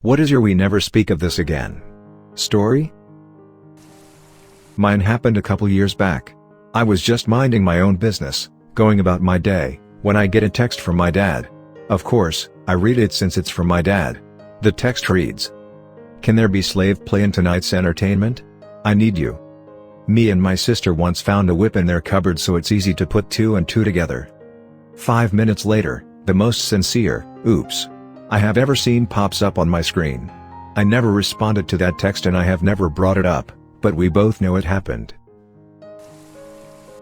What is your "we never speak of this again" story? Mine happened a couple years back. I was just minding my own business, going about my day, when I get a text from my dad. Of course, I read it since it's from my dad. The text reads, "Can there be slave play in tonight's entertainment? I need you. Me and my sister once found a whip in their cupboard, so it's easy to put two and two together." 5 minutes later, the most sincere "oops" I have ever seen pops up on my screen. I never responded to that text and I have never brought it up, but we both know it happened.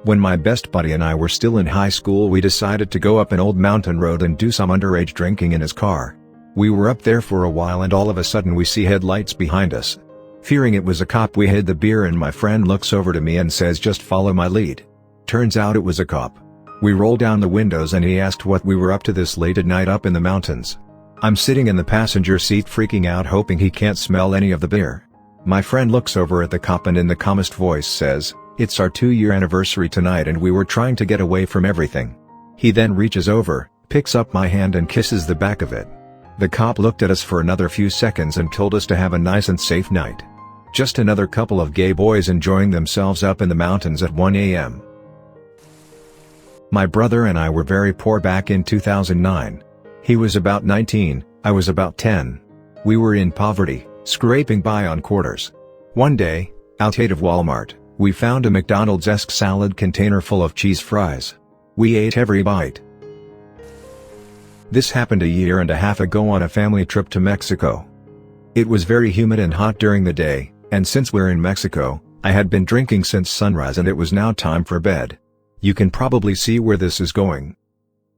When my best buddy and I were still in high school, we decided to go up an old mountain road and do some underage drinking in his car. We were up there for a while and all of a sudden we see headlights behind us. Fearing it was a cop, we hid the beer and my friend looks over to me and says, "Just follow my lead." Turns out it was a cop. We rolled down the windows and he asked what we were up to this late at night up in the mountains. I'm sitting in the passenger seat freaking out, hoping he can't smell any of the beer. My friend looks over at the cop and in the calmest voice says, "It's our 2-year anniversary tonight and we were trying to get away from everything." He then reaches over, picks up my hand and kisses the back of it. The cop looked at us for another few seconds and told us to have a nice and safe night. Just another couple of gay boys enjoying themselves up in the mountains at 1 a.m. My brother and I were very poor back in 2009. He was about 19, I was about 10. We were in poverty, scraping by on quarters. One day, outside of Walmart, we found a McDonald's-esque salad container full of cheese fries. We ate every bite. This happened a year and a half ago on a family trip to Mexico. It was very humid and hot during the day, and since we're in Mexico, I had been drinking since sunrise and it was now time for bed. You can probably see where this is going.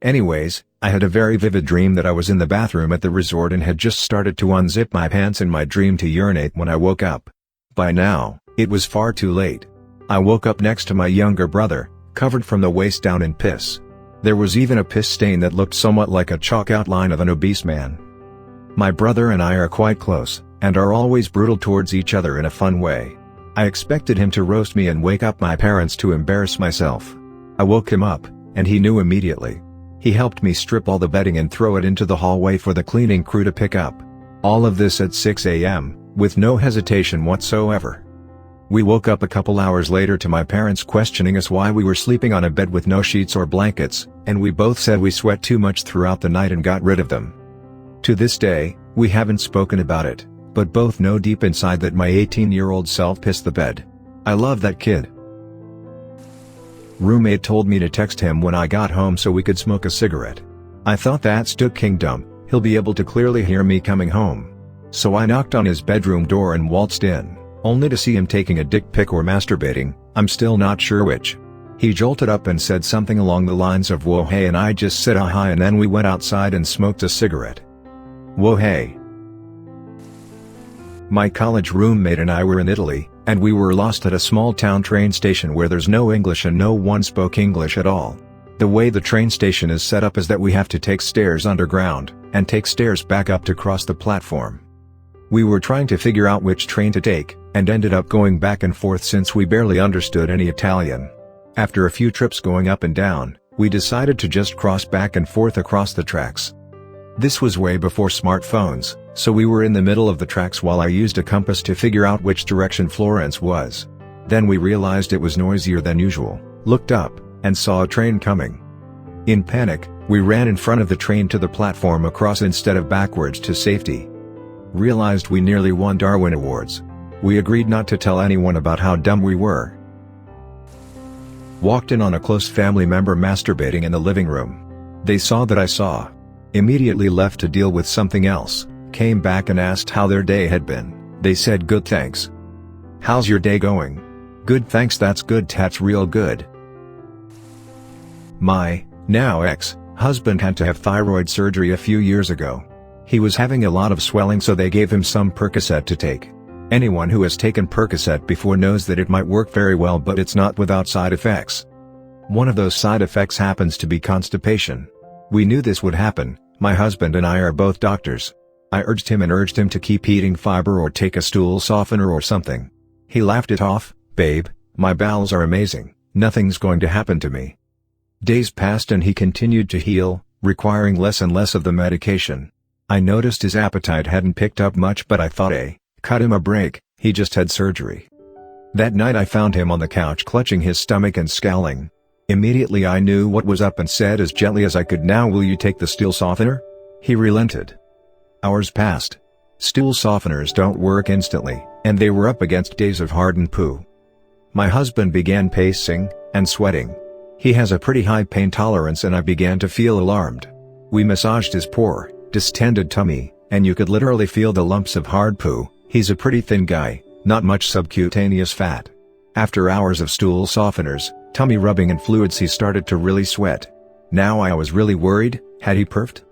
Anyways, I had a very vivid dream that I was in the bathroom at the resort and had just started to unzip my pants in my dream to urinate when I woke up. By now, it was far too late. I woke up next to my younger brother, covered from the waist down in piss. There was even a piss stain that looked somewhat like a chalk outline of an obese man. My brother and I are quite close, and are always brutal towards each other in a fun way. I expected him to roast me and wake up my parents to embarrass myself. I woke him up, and he knew immediately. He helped me strip all the bedding and throw it into the hallway for the cleaning crew to pick up. All of this at 6 a.m., with no hesitation whatsoever. We woke up a couple hours later to my parents questioning us why we were sleeping on a bed with no sheets or blankets, and we both said we sweat too much throughout the night and got rid of them. To this day, we haven't spoken about it, but both know deep inside that my 18-year-old self pissed the bed. I love that kid. Roommate told me to text him when I got home so we could smoke a cigarette. I thought that's Duke Kingdom, he'll be able to clearly hear me coming home. So I knocked on his bedroom door and waltzed in, only to see him taking a dick pic or masturbating, I'm still not sure which. He jolted up and said something along the lines of "Whoa hey," and I just said "ah hi," and then we went outside and smoked a cigarette. Whoa hey. My college roommate and I were in Italy, and we were lost at a small town train station where there's no English and no one spoke English at all. The way the train station is set up is that we have to take stairs underground, and take stairs back up to cross the platform. We were trying to figure out which train to take, and ended up going back and forth since we barely understood any Italian. After a few trips going up and down, we decided to just cross back and forth across the tracks. This was way before smartphones, so we were in the middle of the tracks while I used a compass to figure out which direction Florence was. Then we realized it was noisier than usual, looked up, and saw a train coming. In panic, we ran in front of the train to the platform across instead of backwards to safety. Realized we nearly won Darwin Awards. We agreed not to tell anyone about how dumb we were. Walked in on a close family member masturbating in the living room. They saw that I saw. Immediately left to deal with something else, came back and asked how their day had been. They said good thanks. How's your day going? Good thanks, that's good, that's real good. My, now ex-husband had to have thyroid surgery a few years ago. He was having a lot of swelling, so they gave him some Percocet to take. Anyone who has taken Percocet before knows that it might work very well, but it's not without side effects. One of those side effects happens to be constipation. We knew this would happen, my husband and I are both doctors. I urged him to keep eating fiber or take a stool softener or something. He laughed it off, "Babe, my bowels are amazing, nothing's going to happen to me." Days passed and he continued to heal, requiring less and less of the medication. I noticed his appetite hadn't picked up much, but I thought, cut him a break, he just had surgery. That night I found him on the couch clutching his stomach and scowling. Immediately I knew what was up and said as gently as I could, "Now will you take the stool softener?" He relented. Hours passed. Stool softeners don't work instantly, and they were up against days of hardened poo. My husband began pacing and sweating. He has a pretty high pain tolerance and I began to feel alarmed. We massaged his poor, distended tummy, and you could literally feel the lumps of hard poo. He's a pretty thin guy, not much subcutaneous fat. After hours of stool softeners, tummy rubbing and fluids, he started to really sweat. Now I was really worried. Had he perfed?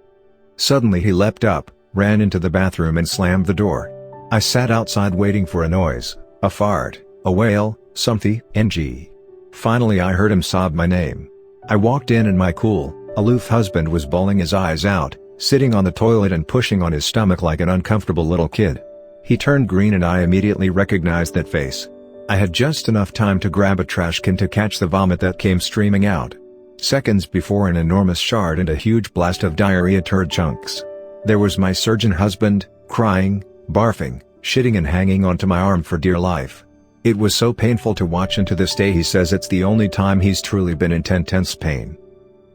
Suddenly he leapt up, ran into the bathroom and slammed the door. I sat outside waiting for a noise, a fart, a wail, something, ng. Finally I heard him sob my name. I walked in and my cool, aloof husband was bawling his eyes out, sitting on the toilet and pushing on his stomach like an uncomfortable little kid. He turned green and I immediately recognized that face. I had just enough time to grab a trash can to catch the vomit that came streaming out. Seconds before, an enormous shard and a huge blast of diarrhea turd chunks. There was my surgeon husband, crying, barfing, shitting and hanging onto my arm for dear life. It was so painful to watch, and to this day he says it's the only time he's truly been in intense pain.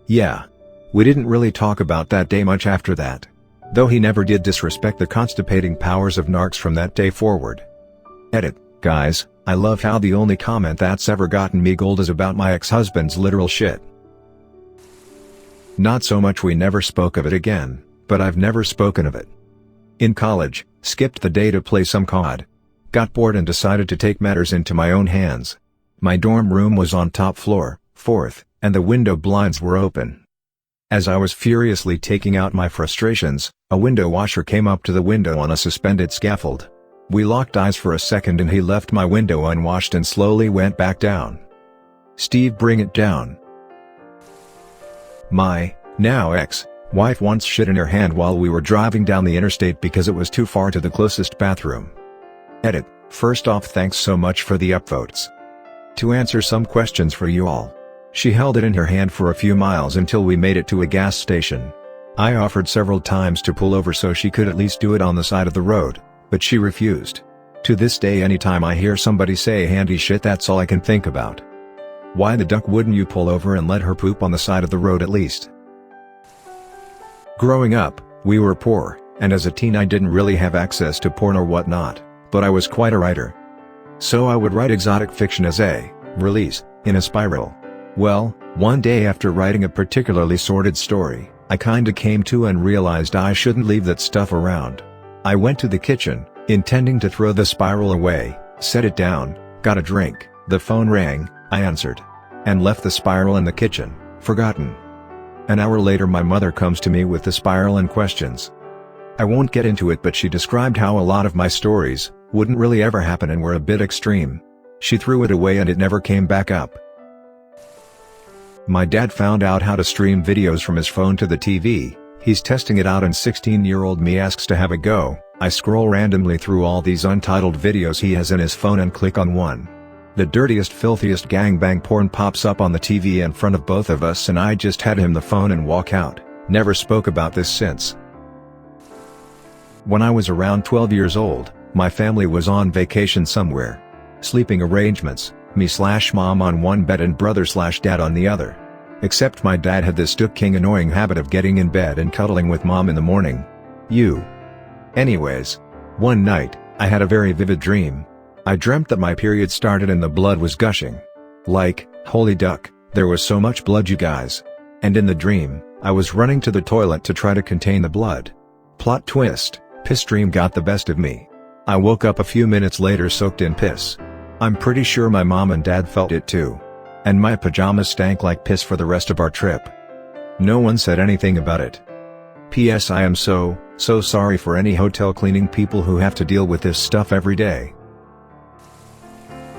Yeah. We didn't really talk about that day much after that. Though he never did disrespect the constipating powers of narcs from that day forward. Edit. Guys, I love how the only comment that's ever gotten me gold is about my ex-husband's literal shit. Not so much we never spoke of it again, but I've never spoken of it. In college, skipped the day to play some COD. Got bored and decided to take matters into my own hands. My dorm room was on top floor, 4th, and the window blinds were open. As I was furiously taking out my frustrations, a window washer came up to the window on a suspended scaffold. We locked eyes for a second and he left my window unwashed and slowly went back down. "Steve, bring it down." My, now ex-wife once shit in her hand while we were driving down the interstate because it was too far to the closest bathroom. Edit. First off, thanks so much for the upvotes. To answer some questions for you all. She held it in her hand for a few miles until we made it to a gas station. I offered several times to pull over so she could at least do it on the side of the road, but she refused. To this day, anytime I hear somebody say handy shit, that's all I can think about. Why the duck wouldn't you pull over and let her poop on the side of the road at least? Growing up, we were poor, and as a teen I didn't really have access to porn or whatnot, but I was quite a writer. So I would write exotic fiction as a release, in a spiral. Well, one day after writing a particularly sordid story, I kinda came to and realized I shouldn't leave that stuff around. I went to the kitchen, intending to throw the spiral away, set it down, got a drink, the phone rang, I answered. And left the spiral in the kitchen, forgotten. An hour later my mother comes to me with the spiral and questions. I won't get into it, but she described how a lot of my stories wouldn't really ever happen and were a bit extreme. She threw it away and it never came back up. My dad found out how to stream videos from his phone to the TV. He's testing it out and 16-year-old me asks to have a go. I scroll randomly through all these untitled videos he has in his phone and click on one. The dirtiest, filthiest gangbang porn pops up on the TV in front of both of us and I just had him the phone and walk out. Never spoke about this since. When I was around 12 years old, my family was on vacation somewhere. Sleeping arrangements, me/mom on one bed and brother/dad on the other. Except my dad had this king annoying habit of getting in bed and cuddling with mom in the morning. Anyways. One night, I had a very vivid dream. I dreamt that my period started and the blood was gushing. Like, holy duck, there was so much blood, you guys. And in the dream, I was running to the toilet to try to contain the blood. Plot twist, piss dream got the best of me. I woke up a few minutes later soaked in piss. I'm pretty sure my mom and dad felt it too. And my pajamas stank like piss for the rest of our trip. No one said anything about it. P.S. I am so sorry for any hotel cleaning people who have to deal with this stuff every day.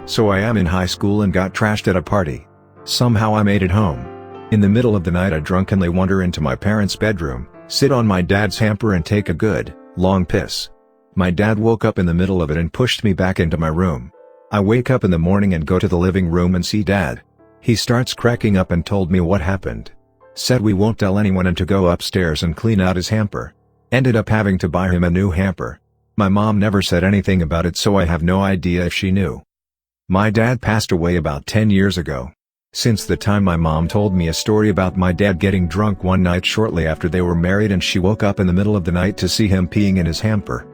So I am in high school and got trashed at a party. Somehow I made it home. In the middle of the night I drunkenly wander into my parents' bedroom, sit on my dad's hamper and take a good, long piss. My dad woke up in the middle of it and pushed me back into my room. I wake up in the morning and go to the living room and see Dad. He starts cracking up and told me what happened. Said we won't tell anyone and to go upstairs and clean out his hamper. Ended up having to buy him a new hamper. My mom never said anything about it, so I have no idea if she knew. My dad passed away about 10 years ago. Since the time my mom told me a story about my dad getting drunk one night shortly after they were married, and she woke up in the middle of the night to see him peeing in his hamper.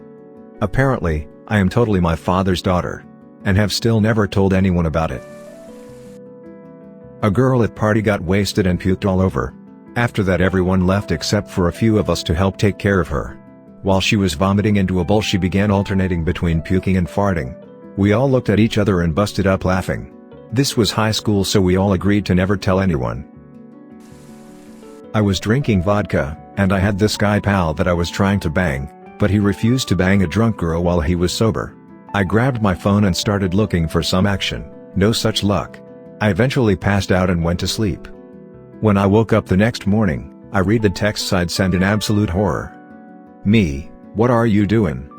Apparently, I am totally my father's daughter. And have still never told anyone about it. A girl at party got wasted and puked all over. After that, everyone left except for a few of us to help take care of her. While she was vomiting into a bowl, she began alternating between puking and farting. We all looked at each other and busted up laughing. This was high school, so we all agreed to never tell anyone. I was drinking vodka, and I had this guy pal that I was trying to bang, but he refused to bang a drunk girl while he was sober. I grabbed my phone and started looking for some action. No such luck. I eventually passed out and went to sleep. When I woke up the next morning, I read the texts I'd sent in absolute horror. Me, what are you doing?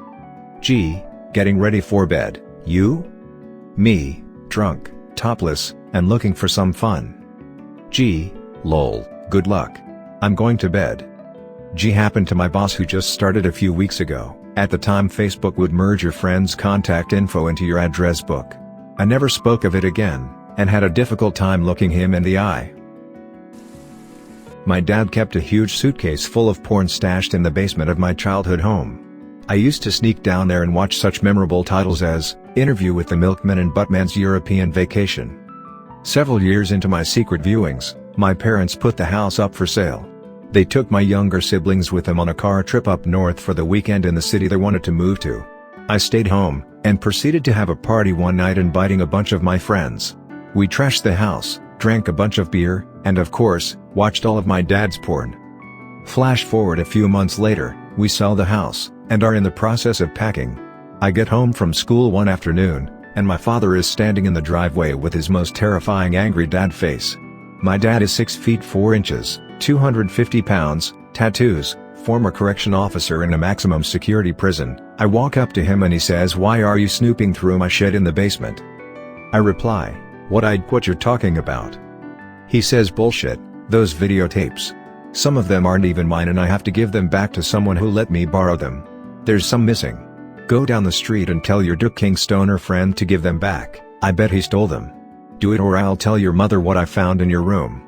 G, getting ready for bed. You? Me, drunk, topless, and looking for some fun. G, lol, good luck. I'm going to bed. G happened to my boss, who just started a few weeks ago. At the time, Facebook would merge your friend's contact info into your address book. I never spoke of it again, and had a difficult time looking him in the eye. My dad kept a huge suitcase full of porn stashed in the basement of my childhood home. I used to sneak down there and watch such memorable titles as Interview with the Milkman and Buttman's European Vacation. Several years into my secret viewings, my parents put the house up for sale. They took my younger siblings with them on a car trip up north for the weekend in the city they wanted to move to. I stayed home, and proceeded to have a party one night, inviting a bunch of my friends. We trashed the house, drank a bunch of beer, and of course, watched all of my dad's porn. Flash forward a few months later, we sell the house, and are in the process of packing. I get home from school one afternoon, and my father is standing in the driveway with his most terrifying angry dad face. My dad is 6 feet 4 inches, 250 pounds, tattoos, former correction officer in a maximum security prison. I walk up to him and he says, "Why are you snooping through my shed in the basement?" I reply, What you're talking about?" He says, "Bullshit, those videotapes. Some of them aren't even mine, and I have to give them back to someone who let me borrow them. There's some missing. Go down the street and tell your Duke King stoner friend to give them back. I bet he stole them. Do it, or I'll tell your mother what I found in your room."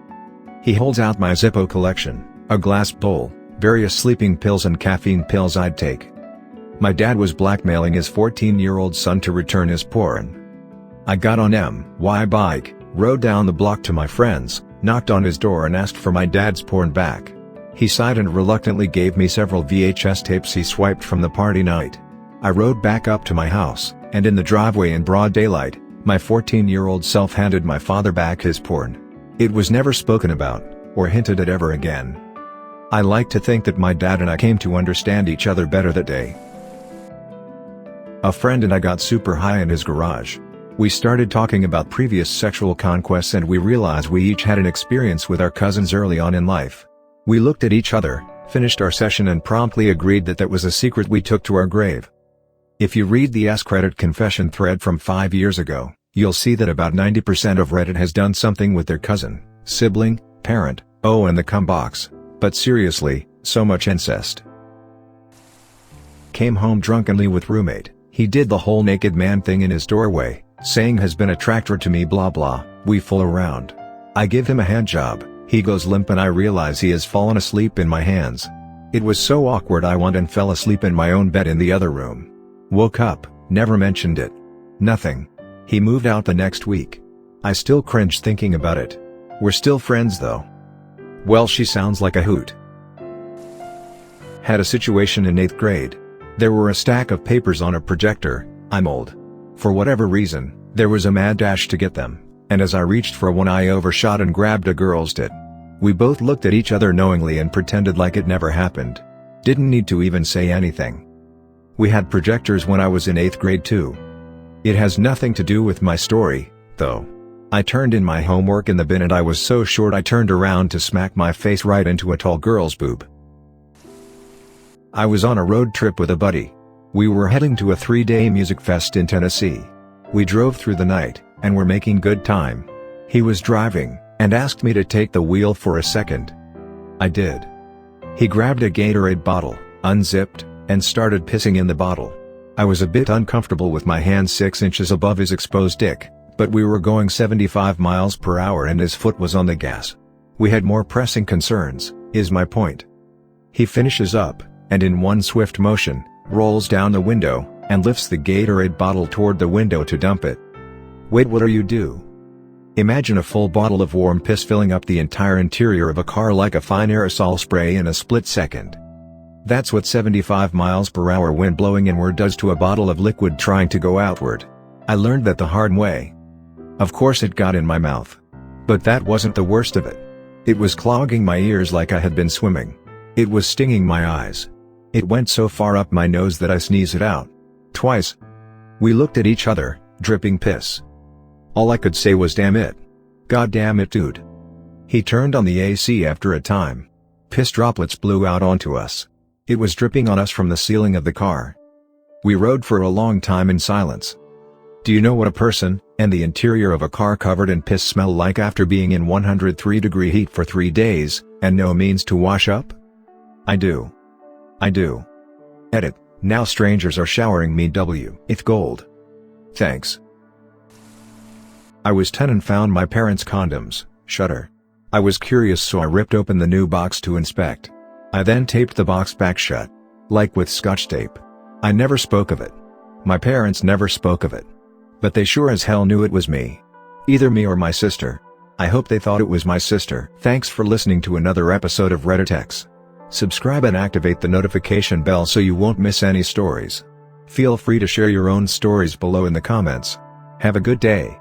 He holds out my Zippo collection, a glass bowl, various sleeping pills and caffeine pills I'd take. My dad was blackmailing his 14-year-old son to return his porn. I got on my bike, rode down the block to my friend's, knocked on his door and asked for my dad's porn back. He sighed and reluctantly gave me several VHS tapes he swiped from the party night. I rode back up to my house, and in the driveway in broad daylight, my 14-year-old self handed my father back his porn. It was never spoken about, or hinted at ever again. I like to think that my dad and I came to understand each other better that day. A friend and I got super high in his garage. We started talking about previous sexual conquests, and we realized we each had an experience with our cousins early on in life. We looked at each other, finished our session, and promptly agreed that that was a secret we took to our grave. If you read the AskReddit confession thread from 5 years ago, you'll see that about 90% of Reddit has done something with their cousin, sibling, parent, and the cum box. But seriously, so much incest. Came home drunkenly with roommate. He did the whole naked man thing in his doorway, saying has been attractor to me blah blah. We fool around. I give him a hand job, he goes limp, and I realize he has fallen asleep in my hands. It was so awkward I went and fell asleep in my own bed in the other room. Woke up, never mentioned it. Nothing. He moved out the next week. I still cringe thinking about it. We're still friends though. Well, she sounds like a hoot. Had a situation in 8th grade. There were a stack of papers on a projector. I'm old. For whatever reason, there was a mad dash to get them, and as I reached for one I overshot and grabbed a girl's tit. We both looked at each other knowingly and pretended like it never happened. Didn't need to even say anything. We had projectors when I was in 8th grade too. It has nothing to do with my story, though. I turned in my homework in the bin and I was so short I turned around to smack my face right into a tall girl's boob. I was on a road trip with a buddy. We were heading to a 3-day music fest in Tennessee. We drove through the night, and were making good time. He was driving, and asked me to take the wheel for a second. I did. He grabbed a Gatorade bottle, unzipped, and started pissing in the bottle. I was a bit uncomfortable with my hand 6 inches above his exposed dick, but we were going 75 miles per hour and his foot was on the gas. We had more pressing concerns, is my point. He finishes up, and in one swift motion, rolls down the window, and lifts the Gatorade bottle toward the window to dump it. Wait, what are you do? Imagine a full bottle of warm piss filling up the entire interior of a car like a fine aerosol spray in a split second. That's what 75 miles per hour wind blowing inward does to a bottle of liquid trying to go outward. I learned that the hard way. Of course it got in my mouth. But that wasn't the worst of it. It was clogging my ears like I had been swimming. It was stinging my eyes. It went so far up my nose that I sneezed it out. Twice. We looked at each other, dripping piss. All I could say was damn it. God damn it, dude. He turned on the AC after a time. Piss droplets blew out onto us. It was dripping on us from the ceiling of the car. We rode for a long time in silence. Do you know what a person, and the interior of a car covered in piss smell like after being in 103-degree heat for 3 days, and no means to wash up? I do. Edit. Now strangers are showering me with gold. Thanks. I was 10 and found my parents' condoms, shudder. I was curious, so I ripped open the new box to inspect. I then taped the box back shut. Like with Scotch tape. I never spoke of it. My parents never spoke of it. But they sure as hell knew it was me. Either me or my sister. I hope they thought it was my sister. Thanks for listening to another episode of Reddit X. Subscribe and activate the notification bell so you won't miss any stories. Feel free to share your own stories below in the comments. Have a good day.